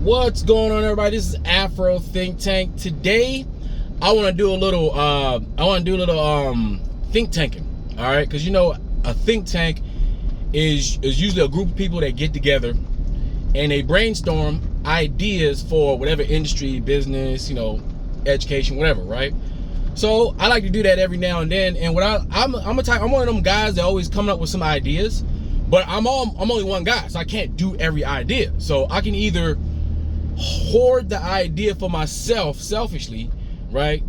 What's going on, everybody? This is Afro Think Tank. Today, I want to do a little think tanking. All right, because you know a think tank is usually a group of people that get together and they brainstorm ideas for whatever industry, business, education, whatever, right? So I like to do that every now and then. And I'm one of them guys that always coming up with some ideas, but I'm only one guy, so I can't do every idea. So I can either hoard the idea for myself selfishly, right?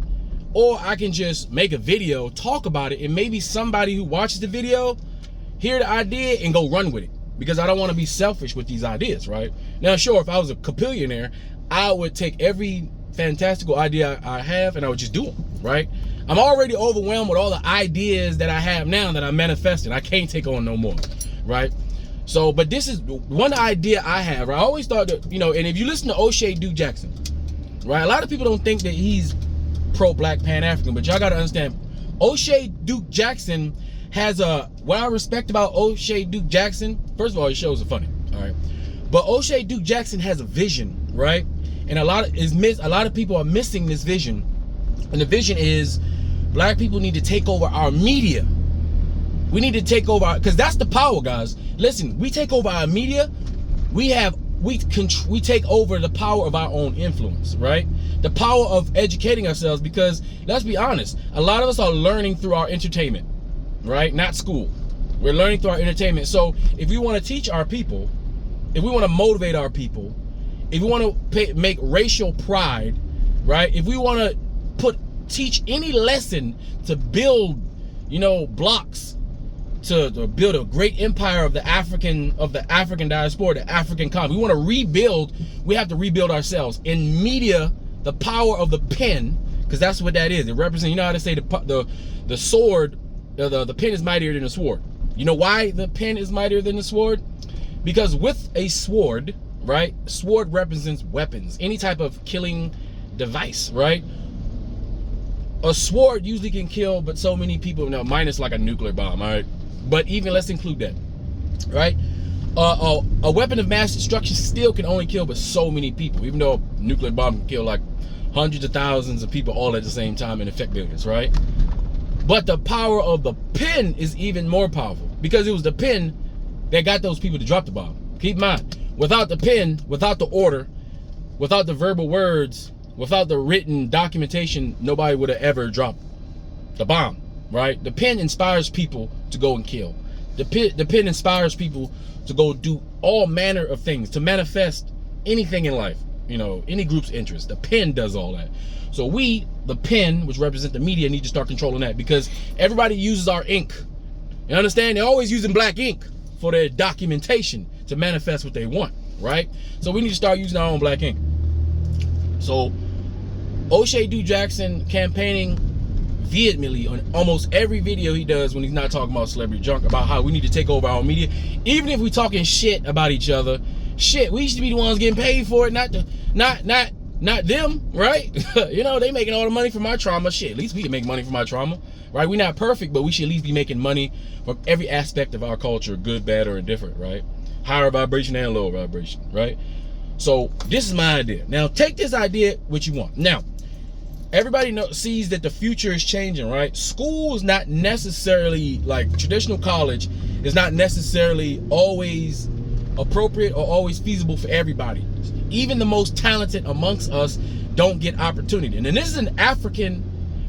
Or I can just make a video, talk about it, and maybe somebody who watches the video hear the idea and go run with it, because I don't want to be selfish with these ideas, right? Now, sure, if I was a capillionaire, I would take every fantastical idea I have and I would just do them, right? I'm already overwhelmed with all the ideas that I have now that I'm manifesting. I can't take on no more, right? So, but this is one idea I have, right? I always thought that, and if you listen to O'Shea Duke Jackson, right? A lot of people don't think that he's pro-black Pan-African, but y'all got to understand, O'Shea Duke Jackson has what I respect about O'Shea Duke Jackson, first of all, his shows are funny, all right? But O'Shea Duke Jackson has a vision, right? And a lot of people are missing this vision. And the vision is black people need to take over our media. We need to take over because that's the power, guys. Listen, we take over our media, we take over the power of our own influence, right? The power of educating ourselves, because let's be honest, a lot of us are learning through our entertainment, right? Not school. We're learning through our entertainment. So if we want to teach our people, if we want to motivate our people, if we want to make racial pride, right? If we want to teach any lesson to build, blocks to build a great empire of the African diaspora, the African continent. We want to rebuild. We have to rebuild ourselves. In media, the power of the pen, because that's what that is. It represents. You know how to say the sword, the pen is mightier than the sword. You know why the pen is mightier than the sword? Because with a sword, right? Sword represents weapons, any type of killing device, right? A sword usually can kill, but so many people, minus like a nuclear bomb, all right? But even let's include that, right? A weapon of mass destruction still can only kill but so many people, even though a nuclear bomb can kill like hundreds of thousands of people all at the same time and affect billions, right? But the power of the pen is even more powerful, because it was the pen that got those people to drop the bomb. Keep in mind, without the pen, without the order, without the verbal words, without the written documentation, nobody would have ever dropped the bomb, right? The pen inspires people to go and kill. The pen inspires people to go do all manner of things, to manifest anything in life, any group's interest. The pen does all that. So we, the pen, which represent the media, need to start controlling that, because everybody uses our ink. You understand? They're always using black ink for their documentation to manifest what they want, right? So we need to start using our own black ink. So O'Shea Duke Jackson campaigning vehemently on almost every video he does when he's not talking about celebrity junk, about how we need to take over our own media. Even if we're talking shit about each other, we should be the ones getting paid for it, not them, right? They making all the money from our trauma. Shit, at least we can make money from our trauma, right? We're not perfect, but we should at least be making money from every aspect of our culture, good, bad, or indifferent, right? Higher vibration and lower vibration, right? So this is my idea. Now take this idea what you want. Now, everybody sees that the future is changing, right? School is not necessarily, like traditional college is not necessarily always appropriate or always feasible for everybody. Even the most talented amongst us don't get opportunity. And then this is an African,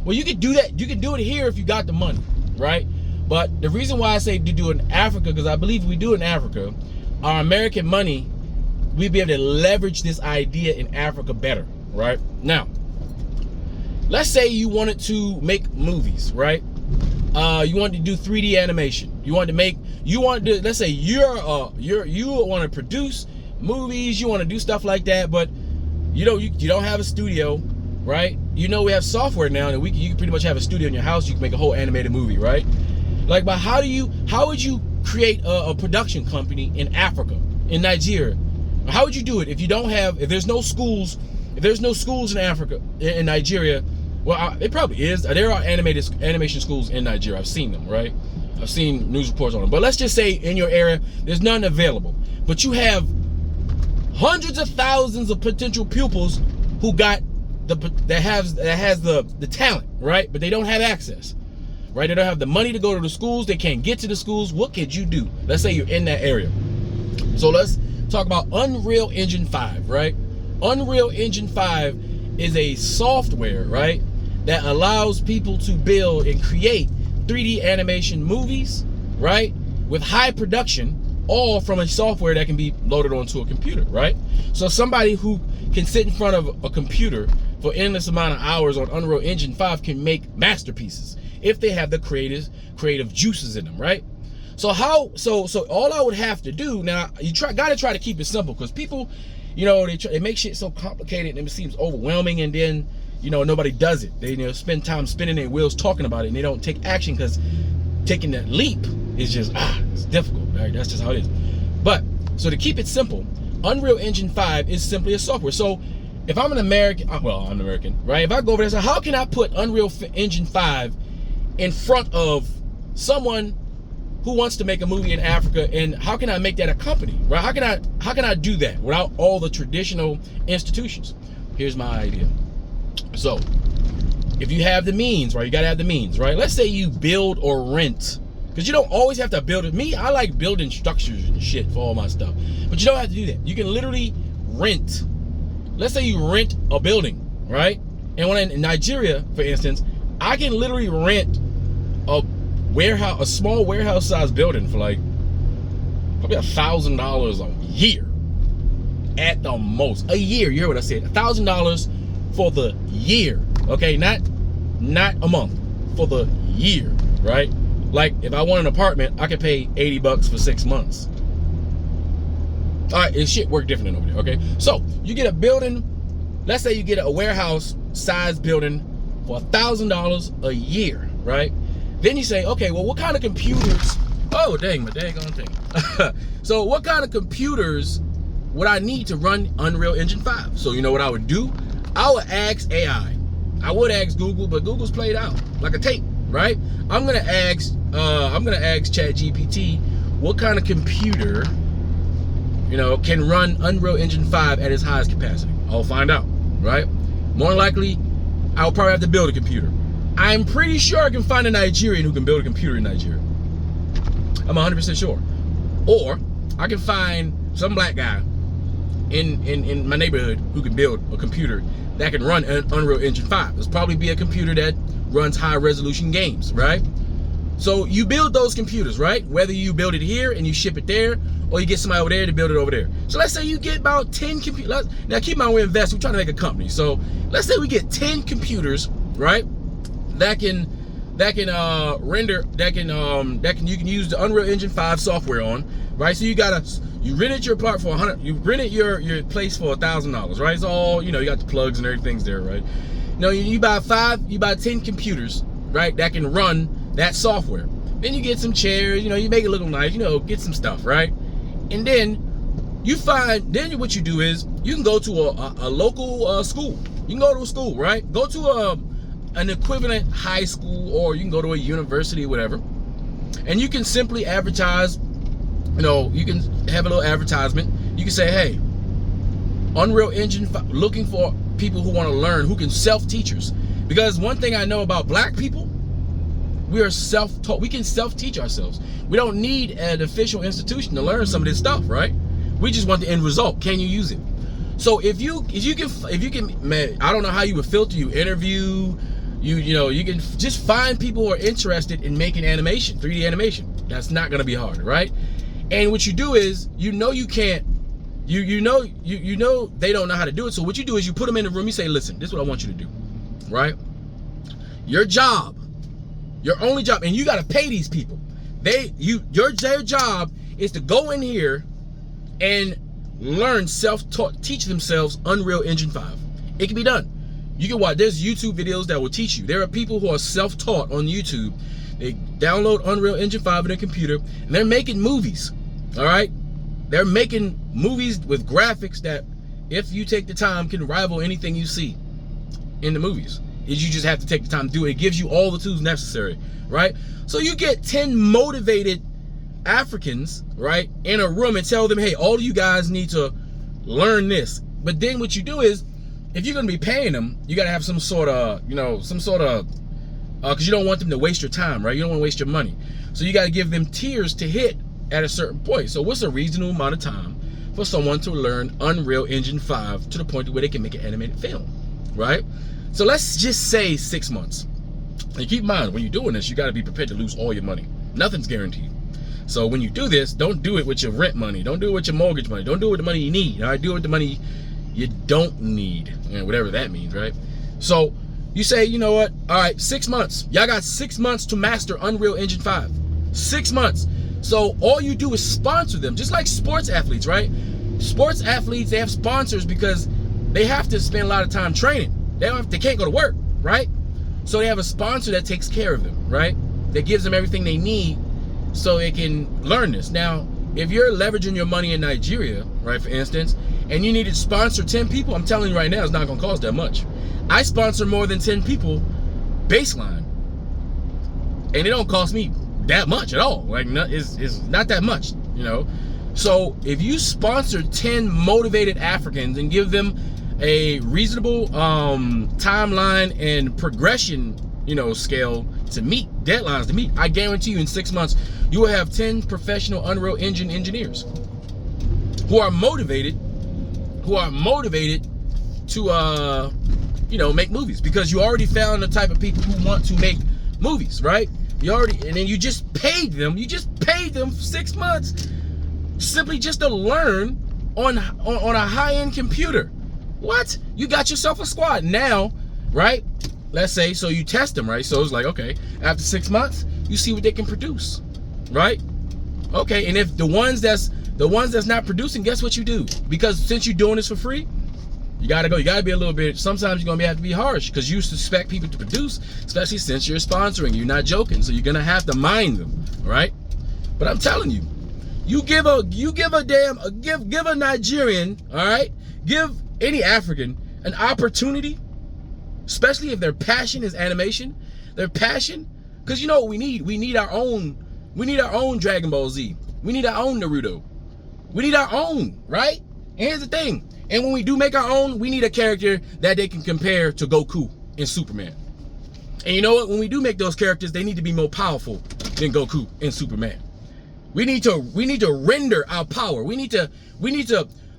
well, you could do that. You could do it here if you got the money, right? But the reason why I say to do it in Africa, because I believe if we do it in Africa, our American money, we'd be able to leverage this idea in Africa better, right? Now, let's say you wanted to make movies, right? You wanted to do 3D animation. Let's say you want to produce movies, you want to do stuff like that, but you don't have a studio, right? We have software now, and you can pretty much have a studio in your house. You can make a whole animated movie, right? But how would you create a production company in Africa, in Nigeria? How would you do it if there's no schools in Africa, in Nigeria? Well, it probably is. There are animation schools in Nigeria. I've seen them, right? I've seen news reports on them. But let's just say in your area, there's none available. But you have hundreds of thousands of potential pupils who got that has the talent, right? But they don't have access, right? They don't have the money to go to the schools. They can't get to the schools. What could you do? Let's say you're in that area. So let's talk about Unreal Engine 5, right? Unreal Engine 5 is a software, right, that allows people to build and create 3D animation movies, right, with high production, all from a software that can be loaded onto a computer, right? So somebody who can sit in front of a computer for endless amount of hours on Unreal Engine 5 can make masterpieces if they have the creative juices in them, right? So all I would have to do now, gotta try to keep it simple, because people, you know, they make shit so complicated and it seems overwhelming, and then, you know, nobody does it. They, you know, spend time spinning their wheels talking about it, and they don't take action, because taking that leap is just it's difficult, right? That's just how it is. But so to keep it simple, Unreal Engine 5 is simply a software. So if I'm an American, well, I'm American, right? If I go over there and say, how can I put Unreal Engine 5 in front of someone who wants to make a movie in Africa, and how can I make that a company, right? How can I do that without all the traditional institutions? Here's my idea. So if you have the means, right, you gotta have the means, right? Let's say you build or rent, because you don't always have to build it. Me, I like building structures and shit for all my stuff, but you don't have to do that. You can literally rent. Let's say you rent a building, right? And when in Nigeria, for instance, I can literally rent a warehouse, a small warehouse sized building for like probably $1,000 a year at the most. A year, you hear what I said? $1,000 for the year, okay? Not a month, for the year, right? Like if I want an apartment, I could pay $80 for 6 months. All right, it shit work different over there, okay? So you get a building, let's say you get a warehouse sized building for $1,000 a year, right? Then you say, okay, well, what kind of computers? Oh, dang, my daggone thing. So what kind of computers would I need to run Unreal Engine 5? So you know what I would do? I would ask AI. I would ask Google, but Google's played out like a tape, right? I'm gonna ask ChatGPT what kind of computer, you know, can run Unreal Engine 5 at its highest capacity. I'll find out, right? More than likely, I'll probably have to build a computer. I'm pretty sure I can find a Nigerian who can build a computer in Nigeria. I'm 100% sure. Or I can find some black guy in my neighborhood who can build a computer that can run an Unreal Engine 5. It's probably be a computer that runs high resolution games, right? So you build those computers, right? Whether you build it here and you ship it there, or you get somebody over there to build it over there. So let's say you get about 10 computers. Now keep in mind, we're investing, we're trying to make a company. So let's say we get 10 computers, right? That can you can use the Unreal Engine 5 software on, right? So you rented your part for you rented your place for $1,000, right? It's all, you know, you got the plugs and everything's there, right? You know, you buy 10 computers, right, that can run that software. Then you get some chairs, you know, you make it look nice, you know, get some stuff, right? And then what you do is you can go to a local school. You can go to a school, right? Go to an equivalent high school, or you can go to a university, whatever, and you can simply advertise. You know, you can have a little advertisement. You can say, hey, Unreal Engine 5, looking for people who want to learn, who can self-teachers. Because one thing I know about black people, we are self-taught. We can self-teach ourselves. We don't need an official institution to learn some of this stuff, right? We just want the end result. Can you use it? So if you can, man, I don't know how you would filter. You interview. You can just find people who are interested in making animation, 3D animation. That's not gonna be hard, right? And what you do is, you know they don't know how to do it. So what you do is you put them in the room, you say, listen, this is what I want you to do, right? Your only job, and you gotta pay these people. Their job is to go in here and learn self-taught, teach themselves Unreal Engine 5. It can be done. You can watch, there's YouTube videos that will teach you. There are people who are self-taught on YouTube. They download Unreal Engine 5 on their computer, and they're making movies, all right? They're making movies with graphics that, if you take the time, can rival anything you see in the movies. You just have to take the time to do it. It gives you all the tools necessary, right? So you get 10 motivated Africans, right, in a room, and tell them, hey, all of you guys need to learn this. But then what you do is, if you're going to be paying them, you got to have some sort of, because you don't want them to waste your time, right? You don't want to waste your money. So you got to give them tiers to hit at a certain point. So what's a reasonable amount of time for someone to learn Unreal Engine 5 to the point where they can make an animated film, right? So let's just say 6 months. And keep in mind, when you're doing this, you got to be prepared to lose all your money. Nothing's guaranteed. So when you do this, don't do it with your rent money. Don't do it with your mortgage money. Don't do it with the money you need. All right? Do it with the money you don't need, and whatever that means, right? So you say, you know what? All right, 6 months. Y'all got 6 months to master Unreal Engine 5. 6 months. So all you do is sponsor them, just like sports athletes, right? Sports athletes, they have sponsors because they have to spend a lot of time training. They can't go to work, right? So they have a sponsor that takes care of them, right? That gives them everything they need so they can learn this. Now, if you're leveraging your money in Nigeria, right, for instance, and you need to sponsor 10 people, I'm telling you right now, it's not going to cost that much. I sponsor more than 10 people baseline, and it don't cost me that much at all. Like, it's not that much, you know. So if you sponsor 10 motivated Africans and give them a reasonable timeline and progression, scale to meet, deadlines to meet, I guarantee you in 6 months, you will have 10 professional Unreal Engine engineers who are motivated to, make movies, because you already found the type of people who want to make movies, right? And then you just paid them for 6 months simply just to learn on a high-end computer. What? You got yourself a squad now, right? Let's say, so you test them, right? So it's like, okay, after 6 months, you see what they can produce, right? Okay, and if the ones that's not producing, guess what you do? Because since you're doing this for free, you gotta be a little bit, sometimes you're gonna have to be harsh, because you suspect people to produce, especially since you're sponsoring. You're not joking, so you're gonna have to mind them, right? But I'm telling you, you give a Nigerian, all right, give any African an opportunity, especially if their passion is animation, their passion, because you know what we need? We need our own Dragon Ball Z. We need our own Naruto. We need our own, right? And here's the thing. And when we do make our own, we need a character that they can compare to Goku and Superman. And you know what? When we do make those characters, they need to be more powerful than Goku and Superman. We need to render our power. We need to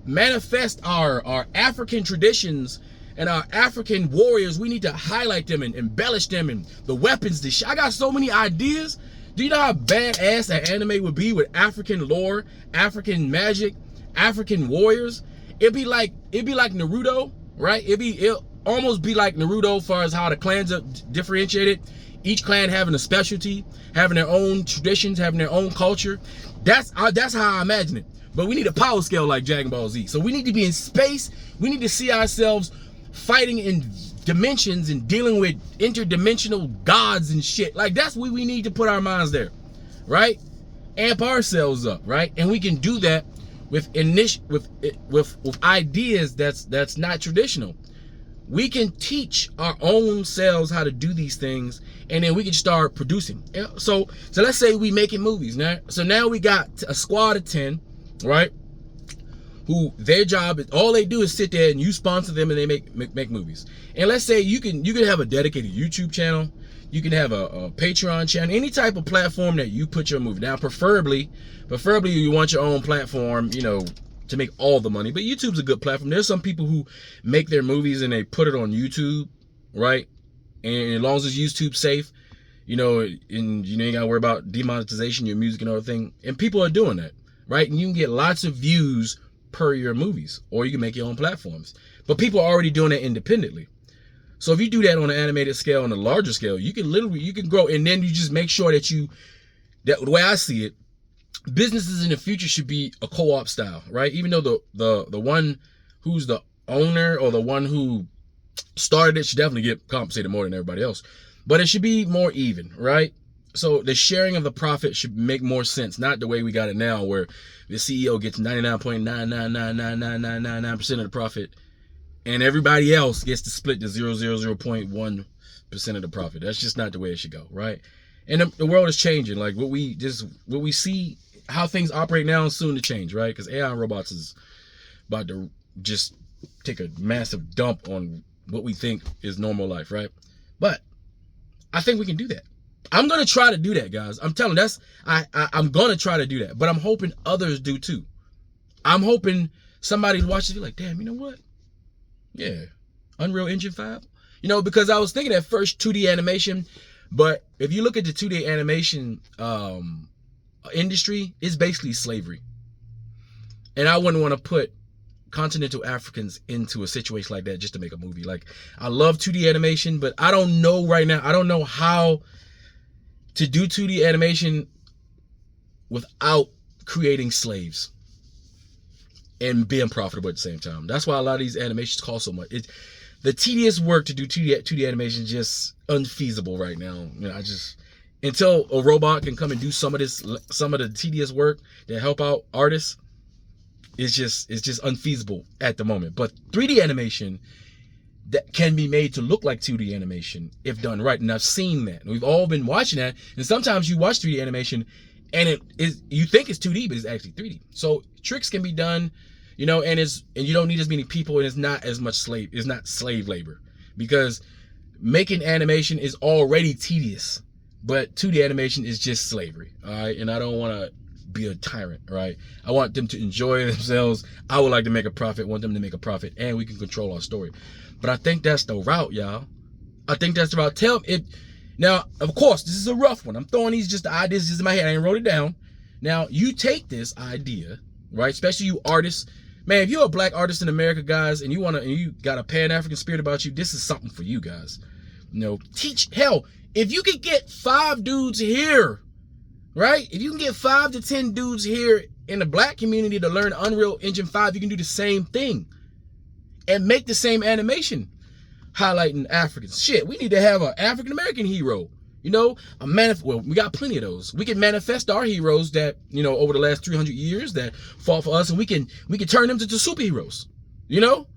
manifest our African traditions and our African warriors. We need to highlight them and embellish them, and the weapons, I got so many ideas. Do you know how badass that anime would be with African lore, African magic, African warriors? It'd be like Naruto, right? It'll almost be like Naruto as far as how the clans are differentiated. Each clan having a specialty, having their own traditions, having their own culture. That's how I imagine it. But we need a power scale like Dragon Ball Z. So we need to be in space. We need to see ourselves fighting in dimensions and dealing with interdimensional gods and shit. Like, that's what we need to put our minds there, right? Amp ourselves up, right? And we can do that with ideas that's not traditional. We can teach our own selves how to do these things, and then we can start producing. So let's say we making movies now. So now we got a squad of 10, right? Who their job is, all they do is sit there and you sponsor them and they make movies. And let's say you can have a dedicated YouTube channel, you can have a Patreon channel, any type of platform that you put your movie. Now, preferably you want your own platform, to make all the money. But YouTube's a good platform. There's some people who make their movies and they put it on YouTube, right? And as long as it's YouTube safe, and you ain't gotta worry about demonetization, your music and everything. And people are doing that, right? And you can get lots of views per your movies, or you can make your own platforms. But people are already doing it independently. So if you do that on an animated scale, on a larger scale, you can grow. And then you just make sure that the way I see it, businesses in the future should be a co-op style, right? Even though the one who's the owner or the one who started it should definitely get compensated more than everybody else, but it should be more even, right? So the sharing of the profit should make more sense, not the way we got it now, where the CEO gets 99.9999999% of the profit, and everybody else gets to split the 0.1% of the profit. That's just not the way it should go, right? And the world is changing. Like what we see, how things operate now is soon to change, right? Because AI and robots is about to just take a massive dump on what we think is normal life, right? But I think we can do that. I'm gonna try to do that, guys. I'm telling you, I'm gonna try to do that. But I'm hoping others do too. I'm hoping somebody watches it like, damn, you know what? Yeah, Unreal Engine 5. You know, because I was thinking at first 2D animation, but if you look at the 2D animation industry, it's basically slavery. And I wouldn't want to put continental Africans into a situation like that just to make a movie. Like, I love 2D animation, but I don't know right now. I don't know how to do 2D animation without creating slaves and being profitable at the same time. That's why a lot of these animations cost so much. The tedious work to do 2D animation is just unfeasible right now. You know, until a robot can come and do some of the tedious work that help out artists, it's just unfeasible at the moment. But 3D animation that can be made to look like 2D animation if done right, and I've seen that. We've all been watching that, and sometimes you watch 3D animation and you think it's 2D, but it's actually 3D. So tricks can be done, you know, and you don't need as many people, and it's not as much slave labor, because making animation is already tedious, but 2D animation is just slavery. All right, and I don't want to be a tyrant, right? I want them to enjoy themselves. I would like to make a profit, want them to make a profit, and we can control our story. But I think that's the route, y'all. I think that's the route. Now, of course, this is a rough one. I'm throwing these just the ideas just in my head. I ain't wrote it down. Now, you take this idea, right? Especially you artists. Man, if you're a black artist in America, guys, and you got a Pan-African spirit about you, this is something for you guys. You know, if you could get 5 dudes here, right? If you can get 5 to 10 dudes here in the black community to learn Unreal Engine 5, you can do the same thing and make the same animation highlighting Africans. Shit, we need to have an African American hero. You know, well, we got plenty of those. We can manifest our heroes that, you know, over the last 300 years that fought for us, and we can turn them into superheroes. You know,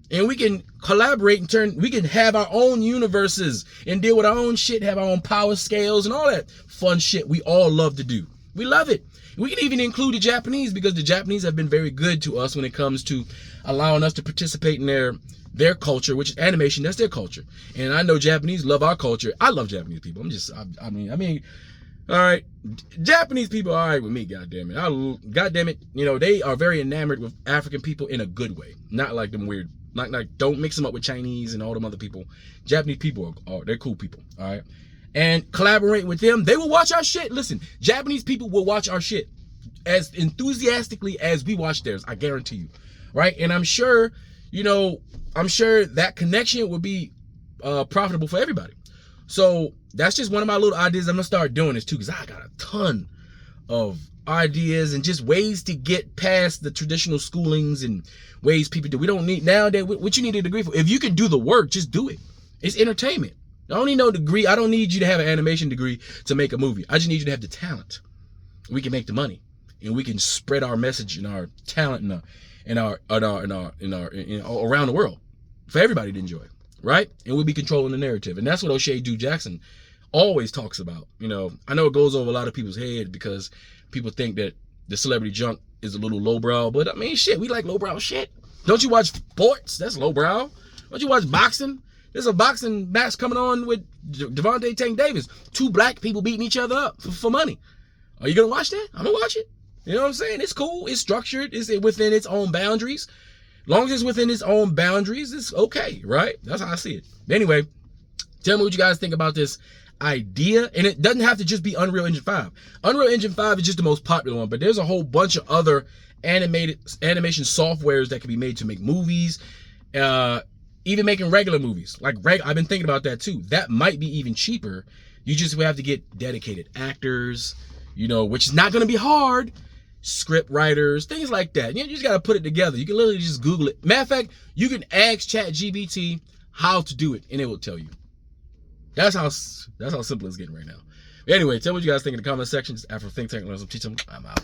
and we can collaborate and we can have our own universes and deal with our own shit, have our own power scales and all that fun shit we all love to do. We love it. We can even include the Japanese, because the Japanese have been very good to us when it comes to allowing us to participate in their culture, which is animation. That's their culture. And I know Japanese love our culture. I love Japanese people. I mean, all right. Japanese people are all right with me, goddammit. Goddammit, you know, they are very enamored with African people in a good way. Not like them weird, like don't mix them up with Chinese and all them other people. Japanese people they're cool people, all right? And collaborate with them. They will watch our shit. Listen, Japanese people will watch our shit as enthusiastically as we watch theirs. I guarantee you, right? And I'm sure, you know, that connection will be profitable for everybody. So that's just one of my little ideas. I'm gonna start doing this too, because I got a ton of ideas and just ways to get past the traditional schoolings and ways people do. We don't need nowadays what you need a degree for. If you can do the work, just do it. It's entertainment. I don't need no degree. I don't need you to have an animation degree to make a movie. I just need you to have the talent. We can make the money, and we can spread our message and our talent around the world for everybody to enjoy, right? And we'll be controlling the narrative, and that's what O'Shea Jackson always talks about. You know, I know it goes over a lot of people's head because people think that the celebrity junk is a little lowbrow, but I mean, shit, we like lowbrow shit. Don't you watch sports? That's lowbrow. Don't you watch boxing? There's a boxing match coming on with Devontae Tank Davis. 2 black people beating each other up for money. Are you gonna watch that? I'm gonna watch it. You know what I'm saying? It's cool. It's structured. It's within its own boundaries. As long as it's within its own boundaries, it's okay, right? That's how I see it. Anyway, tell me what you guys think about this idea. And it doesn't have to just be Unreal Engine 5. Unreal Engine 5 is just the most popular one, but there's a whole bunch of other animation softwares that can be made to make movies. Even making regular movies. I've been thinking about that too. That might be even cheaper. You just have to get dedicated actors, you know, which is not going to be hard. Script writers, things like that. You just got to put it together. You can literally just Google it. Matter of fact, you can ask ChatGPT how to do it, and it will tell you. That's how simple it's getting right now. Anyway, tell me what you guys think in the comment section. Afro Think Tank, I'm out.